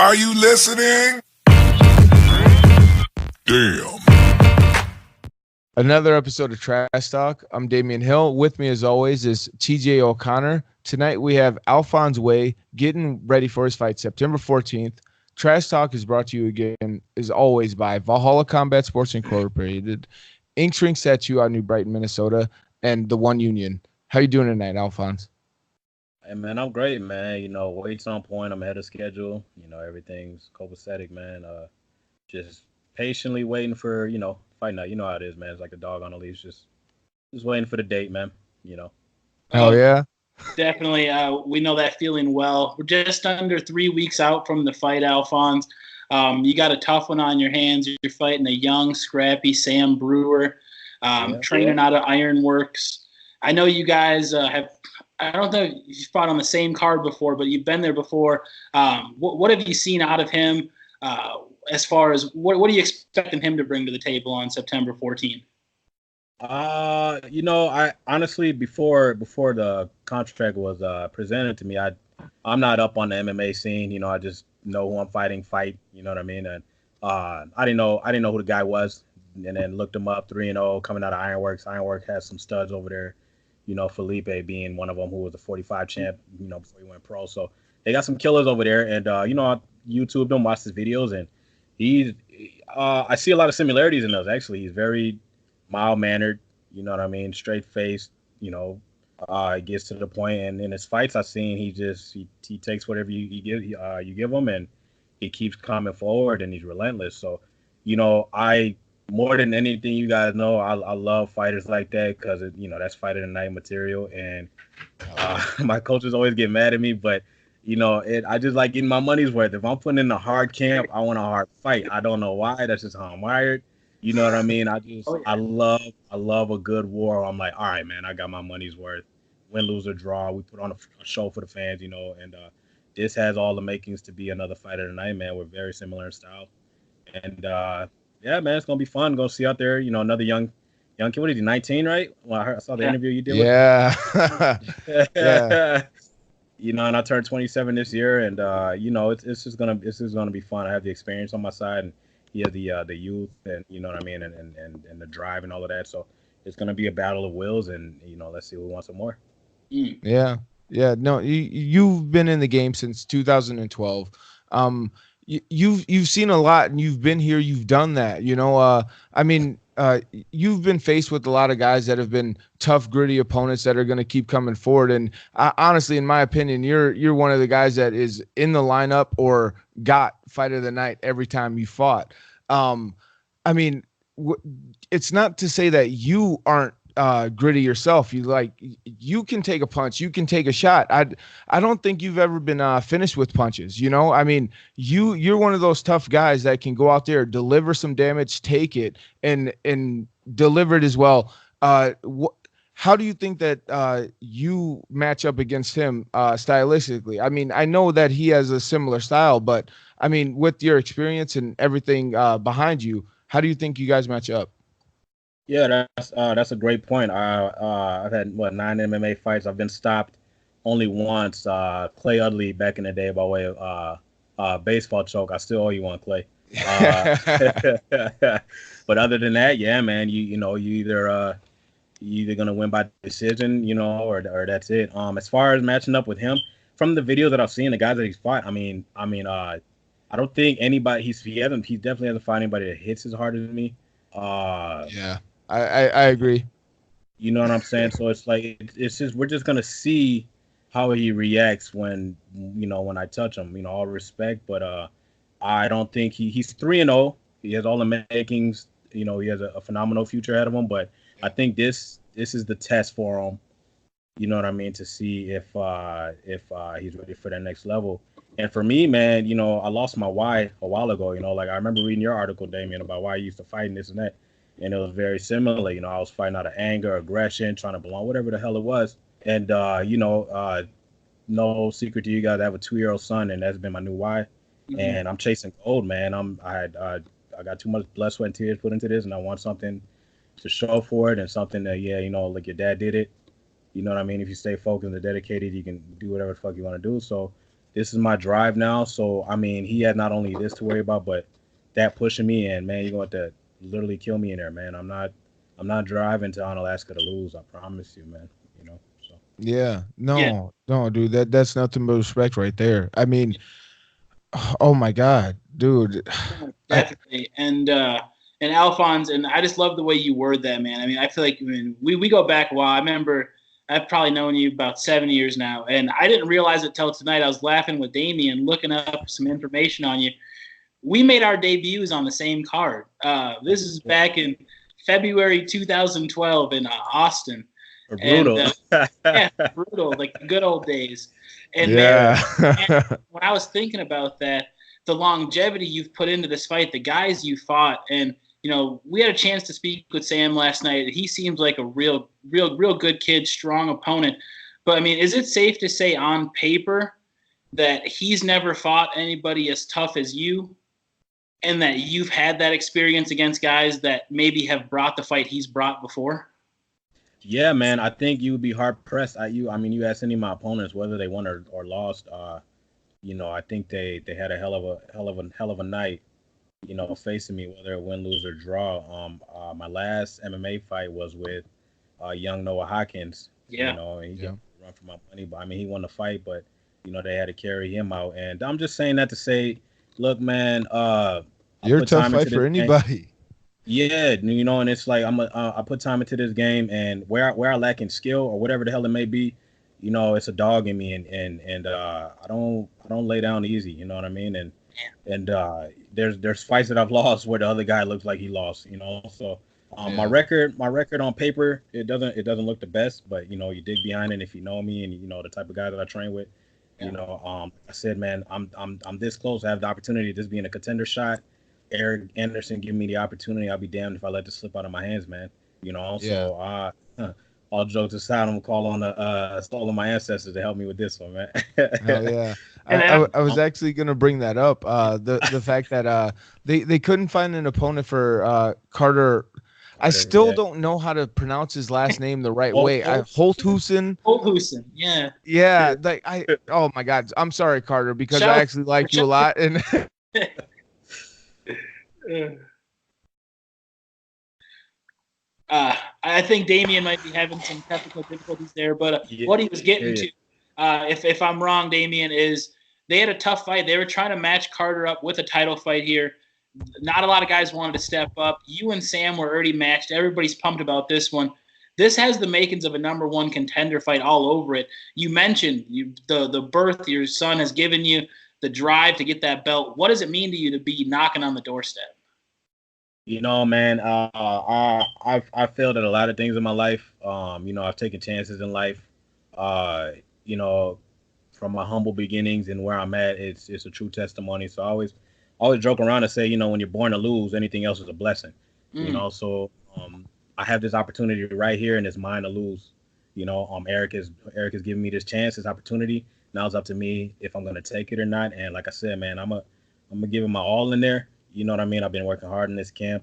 Are you listening? Damn. Another episode of Trash Talk. I'm Damian Hill. With me, as always, is TJ O'Connor. Tonight we have Alphonse Waeh getting ready for his fight September 14th. Trash Talk is brought to you again, as always, by Valhalla Combat Sports Incorporated, Ink's Ring Statue out of New Brighton, Minnesota, and the One Union. How you doing tonight, Alphonse? Hey man, I'm great, man. Weight's on point. I'm ahead of schedule. Everything's copacetic, man. Just patiently waiting for fight night. You know how it is, man. It's like a dog on a leash. Just waiting for the date, man. Oh, yeah? Definitely. We know that feeling well. We're just under 3 weeks out from the fight, Alphonse. You got a tough one on your hands. You're fighting a young, scrappy Sam Brewer, training out of Ironworks. I know you guys have. I don't know if you fought on the same card before, but you've been there before. What have you seen out of him as far as what are you expecting him to bring to the table on September 14th? I honestly before the contract was presented to me, I'm not up on the MMA scene. I just know who I'm fight. You know what I mean? And I didn't know who the guy was, and then looked him up. 3-0 coming out of Ironworks. Ironworks has some studs over there. Felipe being one of them, who was a 45 champ, before he went pro. So they got some killers over there. And, I YouTubed him, watched his videos, and I see a lot of similarities in those, actually. He's very mild-mannered, you know what I mean, straight-faced, he gets to the point. And in his fights I've seen, he takes whatever you give him, and he keeps coming forward, and he's relentless. So, more than anything, you guys know, I love fighters like that, because that's fight of the night material. And my coaches always get mad at me, but I just like getting my money's worth. If I'm putting in a hard camp, I want a hard fight. I don't know why. That's just how I'm wired. You know what I mean? I love a good war. I'm like, all right, man, I got my money's worth. Win, lose, or draw, we put on a show for the fans, and this has all the makings to be another fight of the night, man. We're very similar in style. And yeah, man, it's gonna be fun. Gonna see out there, another young kid. What is he, 19, right? Well, I saw the interview you did. Yeah. Yeah. And I turned 27 this year, and it's just gonna be fun. I have the experience on my side, and he has the youth, and you know what I mean, and the drive and all of that. So it's gonna be a battle of wills, and let's see who wants some more. Yeah. No, you've been in the game since 2012. You've seen a lot, and you've been here. You've done that. You've been faced with a lot of guys that have been tough, gritty opponents that are going to keep coming forward. And honestly, in my opinion, you're one of the guys that is in the lineup or got fight of the night every time you fought. It's not to say that you aren't gritty yourself. You can take a punch, you can take a shot. I don't think you've ever been finished with punches. You're one of those tough guys that can go out there, deliver some damage, take it, and deliver it as well. How do you think that you match up against him stylistically? I know that he has a similar style, but with your experience and everything behind you, how do you think you guys match up? Yeah, that's a great point. I've had 9 MMA fights. I've been stopped only once. Clay Udley back in the day by way of baseball choke. I still owe you one, Clay. But other than that, yeah, man, you either gonna win by decision, or that's it. As far as matching up with him, from the video that I've seen, the guys that he's fought, I don't think anybody he definitely hasn't fought anybody that hits as hard as me. Yeah. I agree. You know what I'm saying? So it's like we're just gonna see how he reacts when I touch him. All respect, but I don't think he's 3-0. He has all the makings. He has a phenomenal future ahead of him. But I think this is the test for him. You know what I mean? To see if he's ready for that next level. And for me, man, I lost my why a while ago. I remember reading your article, Damien, about why you used to fight and this and that. And it was very similar. I was fighting out of anger, aggression, trying to belong, whatever the hell it was. And, no secret to you guys, I have a 2-year-old son, and that's been my new why. Mm-hmm. And I'm chasing gold, man. I got too much blood, sweat, and tears put into this, and I want something to show for it, and something that, like your dad did it. You know what I mean? If you stay focused and dedicated, you can do whatever the fuck you want to do. So this is my drive now. So I mean, he had not only this to worry about, but that pushing me. And man, you're going to literally kill me in there, man. I'm not driving to Alaska to lose. I promise you, man. So Yeah. Yeah. No, dude. That's nothing but respect right there. I mean, oh my God, dude. Definitely. And Alphonse, and I just love the way you word that, man. I mean, I feel like we go back a while. I remember I've probably known you about 7 years now, and I didn't realize it till tonight. I was laughing with Damien, looking up some information on you. We made our debuts on the same card. This is back in February 2012 in Austin. brutal. And, yeah, brutal, like the good old days. And Yeah. man, when I was thinking about that, the longevity you've put into this fight, the guys you fought, and we had a chance to speak with Sam last night. He seems like a real good kid, strong opponent. But I mean, is it safe to say on paper that he's never fought anybody as tough as you, and that you've had that experience against guys that maybe have brought the fight he's brought before? Yeah, man. I think you would be hard pressed. I mean, you ask any of my opponents whether they won or lost. I think they had a hell of a night. Facing me, whether it win, lose, or draw. My last MMA fight was with young Noah Hopkins. Yeah. And he didn't run for my money, but I mean, he won the fight, but they had to carry him out. And I'm just saying that to say, look, man, You're a tough fight for anybody. Yeah, and it's like I put time into this game, and where I lack in skill or whatever the hell it may be, it's a dog in me, and I don't lay down easy. You know what I mean? And there's fights that I've lost where the other guy looks like he lost. So my record on paper it doesn't look the best, but you dig behind it if you know me and the type of guy that I train with. I said, man, I'm this close. I have the opportunity to just be in a contender shot. Eric Anderson giving me the opportunity. I'll be damned if I let this slip out of my hands, man. So all jokes aside, I'm gonna call on all of my ancestors to help me with this one, man. Hell yeah. I was actually gonna bring that up. The fact that they couldn't find an opponent for Carter. I still don't know how to pronounce his last name the right way. Holthusen. Holthusen, yeah. Yeah, oh my God. I'm sorry, Carter, because I actually like you a lot. And I think Damien might be having some technical difficulties there, but what he was getting to, if I'm wrong, Damien, is they had a tough fight. They were trying to match Carter up with a title fight here. Not a lot of guys wanted to step up. You and Sam were already matched. Everybody's pumped about this one. This has the makings of a #1 contender fight all over it. You mentioned the birth your son has given you, the drive to get that belt. What does it mean to you to be knocking on the doorstep? Man, I've failed at a lot of things in my life. I've taken chances in life. From my humble beginnings and where I'm at, it's a true testimony. So I always joke around and say, when you're born to lose, anything else is a blessing. So I have this opportunity right here, and it's mine to lose. Eric is giving me this chance, this opportunity. Now it's up to me if I'm gonna take it or not. And like I said, man, I'm gonna give it my all in there. You know what I mean? I've been working hard in this camp,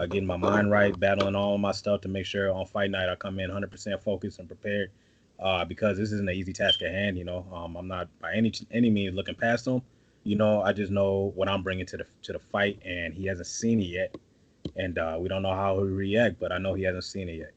getting my mind right, battling all of my stuff to make sure on fight night I come in 100% focused and prepared. Because this isn't an easy task at hand. I'm not by any means looking past him. I just know what I'm bringing to the fight, and he hasn't seen it yet. And we don't know how he'll react, but I know he hasn't seen it yet.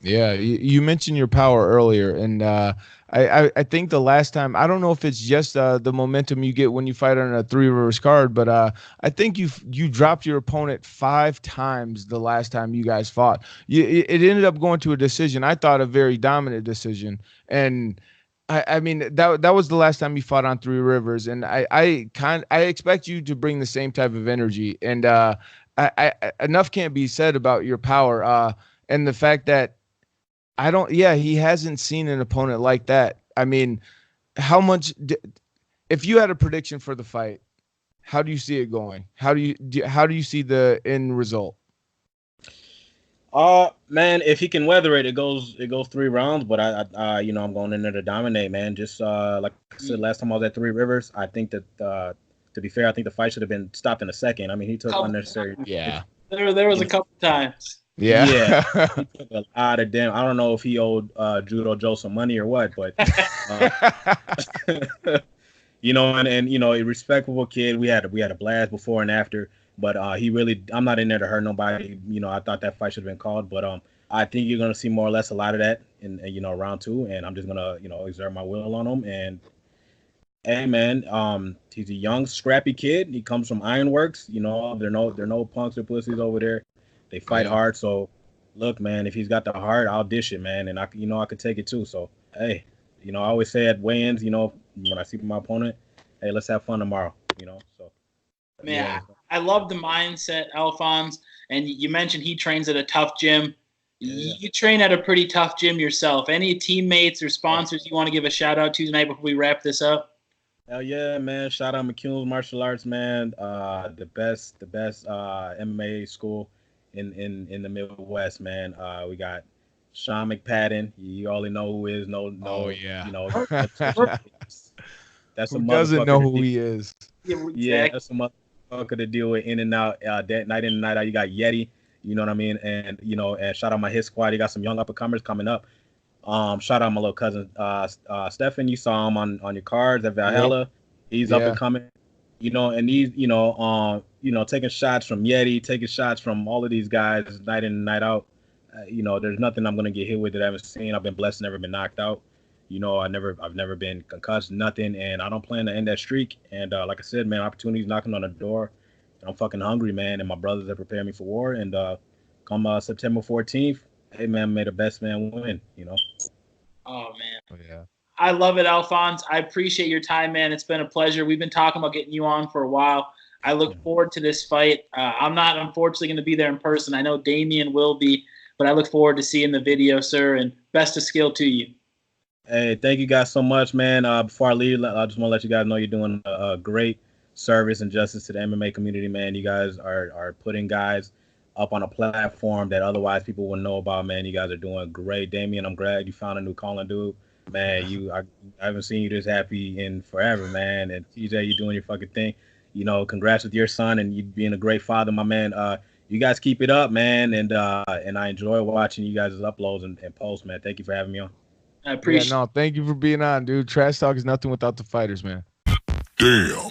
Yeah, you mentioned your power earlier, and I think the last time, I don't know if it's just the momentum you get when you fight on a Three Rivers card, but I think you dropped your opponent 5 times the last time you guys fought. It ended up going to a decision. I thought a very dominant decision, and I mean that was the last time you fought on Three Rivers, and I expect you to bring the same type of energy, and enough can't be said about your power, and the fact that he hasn't seen an opponent like that. I mean, if you had a prediction for the fight, how do you see it going? How do you see the end result? Man, if he can weather it, it goes 3 rounds, but I'm going in there to dominate, man. Just like I said last time I was at Three Rivers, I think that to be fair, I think the fight should have been stopped in a second. I mean, he took unnecessary. Yeah. There was a couple times. Yeah. He took a lot of damn. I don't know if he owed Judo Joe some money or what, but you know, and you know, a respectable kid. We had a blast before and after, but he really, I'm not in there to hurt nobody. You know, I thought that fight should have been called, but I think you're gonna see more or less a lot of that in you know round two, and I'm just gonna you know exert my will on him. And hey, man, he's a young, scrappy kid. He comes from Ironworks. You know, they're no punks or pussies over there. They fight hard. So, look, man, if he's got the heart, I'll dish it, man, and you know I could take it too. So, hey, you know, I always say at weigh-ins, you know, when I see my opponent, hey, let's have fun tomorrow. You know, so. Man, Yeah. I love the mindset, Alphonse. And you mentioned he trains at a tough gym. Yeah. You train at a pretty tough gym yourself. Any teammates or sponsors you want to give a shout out to tonight before we wrap this up? Hell yeah, man! Shout out McCune's Martial Arts, man. The best MMA school in the Midwest, man. We got Sean McPadden. You already know who is. No, Oh yeah. You know, that's a Who doesn't know who he he is? Yeah, that's a motherfucker to deal with in and out. That night in and night out. You got Yeti. You know what I mean? And you know, and shout out my hit squad. You got some young up and comers coming up. Shout out my little cousin, Stefan. You saw him on your cards at Valhalla. Yep. He's up and coming. You know, and he's you know, taking shots from Yeti, taking shots from all of these guys night in and night out. You know, there's nothing I'm gonna get hit with that I haven't seen. I've been blessed, never been knocked out. You know, I've never been concussed, nothing, and I don't plan to end that streak. And like I said, man, opportunities knocking on the door. I'm fucking hungry, man, and my brothers have prepared me for war. And come September 14th. Hey man, may the best man win, you know. Oh man. Oh, yeah. I love it, Alphonse. I appreciate your time, man. It's been a pleasure. We've been talking about getting you on for a while. I look forward to this fight. I'm not unfortunately going to be there in person. I know Damian will be, but I look forward to seeing the video, sir, and best of skill to you. Hey, thank you guys so much, man. Before I leave, I just want to let you guys know you're doing a great service and justice to the MMA community, man. You guys are putting guys up on a platform that otherwise people wouldn't know about, man. You guys are doing great. Damian, I'm glad you found a new calling, dude. Man, I haven't seen you this happy in forever, man. And TJ, you're doing your fucking thing. You know, congrats with your son and you being a great father, my man. You guys keep it up, man. And I enjoy watching you guys' uploads and posts, man. Thank you for having me on. I appreciate no, thank you for being on, dude. Trash talk is nothing without the fighters, man. Damn.